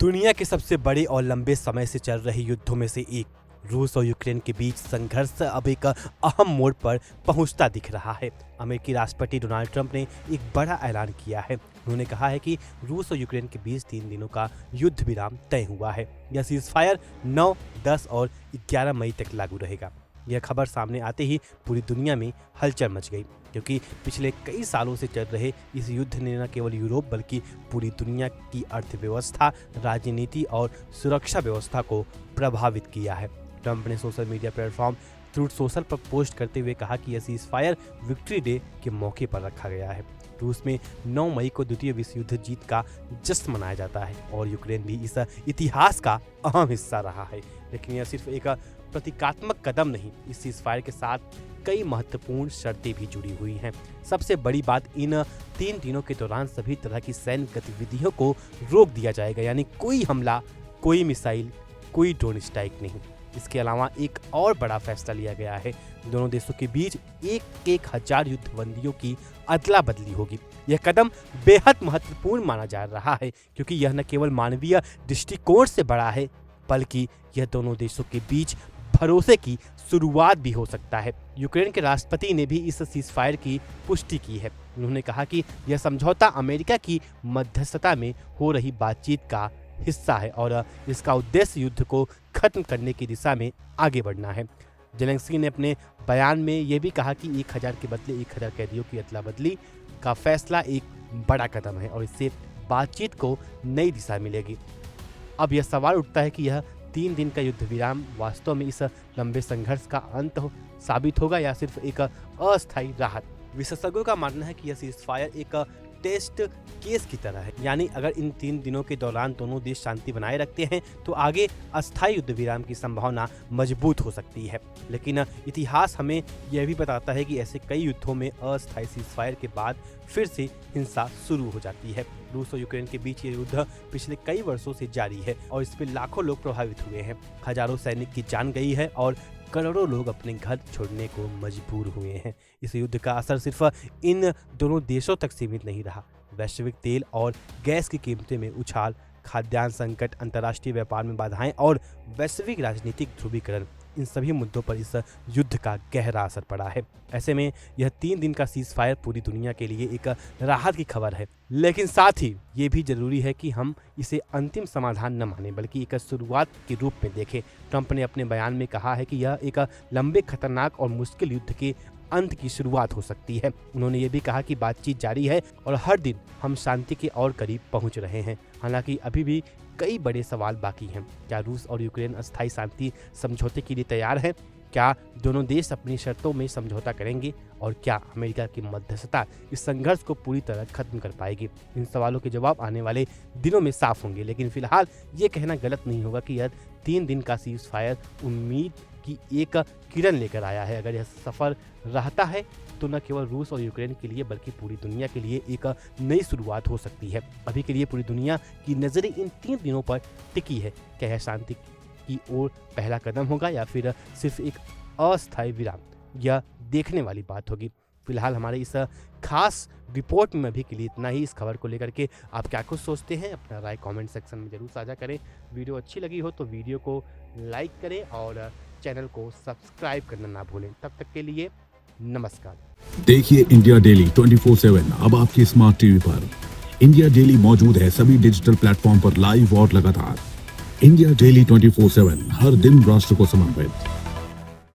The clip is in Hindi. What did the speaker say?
दुनिया के सबसे बड़े और लंबे समय से चल रहे युद्धों में से एक रूस और यूक्रेन के बीच संघर्ष अब एक अहम मोड़ पर पहुंचता दिख रहा है। अमेरिकी राष्ट्रपति डोनाल्ड ट्रंप ने एक बड़ा ऐलान किया है। उन्होंने कहा है कि रूस और यूक्रेन के बीच 3 दिनों का युद्ध विराम तय हुआ है। यह सीज़फायर 9, 10 और 11 मई तक लागू रहेगा। यह खबर सामने आते ही पूरी दुनिया में हलचल मच गई, क्योंकि पिछले कई सालों से चल रहे इस युद्ध ने न केवल यूरोप बल्कि पूरी दुनिया की अर्थव्यवस्था, राजनीति और सुरक्षा व्यवस्था को प्रभावित किया है। ट्रंप ने social media platform truth social पर पोस्ट करते हुए कहा कि यह सीज़फायर विक्ट्री डे के मौके पर रखा गया है। रूस में 9 मई को द्वितीय विश्व युद्ध जीत का जश्न मनाया जाता है और यूक्रेन भी इस इतिहास का अहम हिस्सा रहा है। लेकिन यह सिर्फ एक प्रतीकात्मक कदम नहीं, इस सीज़फायर के साथ कई महत्वपूर्ण शर्तें भी जुड़ी हुई हैं। सबसे बड़ी बात, इन 3 दिनों के दौरान सभी तरह की सैन्य गतिविधियों को रोक दिया जाएगा, यानी कोई हमला, कोई मिसाइल, कोई ड्रोन स्ट्राइक नहीं। इसके अलावा एक और बड़ा फैसला लिया गया है। दोनों देशों के बीच 1,000 युद्धबंदियों की अदला बदली होगी। यह कदम बेहद महत्वपूर्ण माना जा रहा है, क्योंकि यह न केवल मानवीय दृष्टिकोण से बड़ा है, बल्कि यह दोनों देशों के बीच भरोसे की शुरुआत भी हो सकता है। यूक्रेन के राष्ट्रपति ने भी इस सीज़फायर की पुष्टि की है। उन्होंने कहा कि यह समझौता अमेरिका की मध्यस्थता में हो रही बातचीत का हिस्सा है और इसका उद्देश्य युद्ध को खत्म करने की दिशा में आगे बढ़ना है। जेलेंस्की ने अपने बयान में यह भी कहा कि 1000 के बदले 1000 कैदियों की अदला बदली का फैसला एक बड़ा कदम है और इससे बातचीत को नई दिशा मिलेगी। अब यह सवाल उठता है कि यह 3 दिन का युद्ध विराम वास्तव में इस लंबे संघर्ष का अंत साबित होगा या सिर्फ एक अस्थायी राहत। विशेषज्ञों का मानना है कि यह सीज़फायर एक टेस्ट केस की तरह है, यानी अगर इन 3 दिनों के दौरान दोनों देश शांति बनाए रखते हैं तो आगे अस्थायी युद्ध विराम की संभावना मजबूत हो सकती है। लेकिन इतिहास हमें यह भी बताता है कि ऐसे कई युद्धों में अस्थायी सीज़फायर के बाद फिर से हिंसा शुरू हो जाती है। रूस और यूक्रेन के बीच ये युद्ध पिछले कई वर्षों से जारी है और इसमें लाखों लोग प्रभावित हुए हैं। हजारों सैनिक की जान गई है और करोड़ों लोग अपने घर छोड़ने को मजबूर हुए हैं। इस युद्ध का असर सिर्फ इन दोनों देशों तक सीमित नहीं रहा। वैश्विक तेल और गैस की कीमतें में उछाल, खाद्यान्न संकट, अंतर्राष्ट्रीय व्यापार में बाधाएं और वैश्विक राजनीतिक ध्रुवीकरण, इन सभी मुद्दों पर इस युद्ध का गहरा असर पड़ा है। ऐसे में यह 3 दिन का सीज़फायर पूरी दुनिया के लिए एक राहत की खबर है, लेकिन साथ ही ये भी जरूरी है कि हम इसे अंतिम समाधान न माने बल्कि एक शुरुआत के रूप में देखें। ट्रंप ने अपने बयान में कहा है कि यह एक लंबे, खतरनाक और मुश्किल युद्ध के अंत की शुरुआत हो सकती है। उन्होंने ये भी कहा कि बातचीत जारी है और हर दिन हम शांति के और करीब पहुंच रहे हैं। हालांकि अभी भी कई बड़े सवाल बाकी हैं। क्या रूस और यूक्रेन अस्थायी शांति समझौते के लिए तैयार हैं? क्या दोनों देश अपनी शर्तों में समझौता करेंगे? और क्या अमेरिका की मध्यस्थता इस संघर्ष को पूरी तरह खत्म कर पाएगी? इन सवालों के जवाब आने वाले दिनों में साफ होंगे, लेकिन फिलहाल ये कहना गलत नहीं होगा कि यह 3 दिन का सीज़फायर उम्मीद की एक किरण लेकर आया है। अगर यह सफल रहता है तो न केवल रूस और यूक्रेन के लिए बल्कि पूरी दुनिया के लिए एक नई शुरुआत हो सकती है। अभी के लिए पूरी दुनिया की नज़रें इन 3 दिनों पर टिकी है। क्या यह शांति की ओर पहला कदम होगा या फिर सिर्फ एक अस्थायी विराम? यह देखने वाली बात होगी। फिलहाल हमारे इस खास रिपोर्ट में अभी के लिए इतना ही। इस खबर को लेकर के आप क्या कुछ सोचते हैं, अपना राय कमेंट सेक्शन में जरूर साझा करें। वीडियो अच्छी लगी हो तो वीडियो को लाइक करें और चैनल को सब्सक्राइब करना ना भूलें। तब तक के लिए नमस्कार। देखिए इंडिया डेली 24/7 अब आपकी स्मार्ट टीवी पर। इंडिया डेली मौजूद है सभी डिजिटल प्लेटफॉर्म पर लाइव और लगातार। इंडिया डेली 24/7 हर दिन राष्ट्र को समर्पित।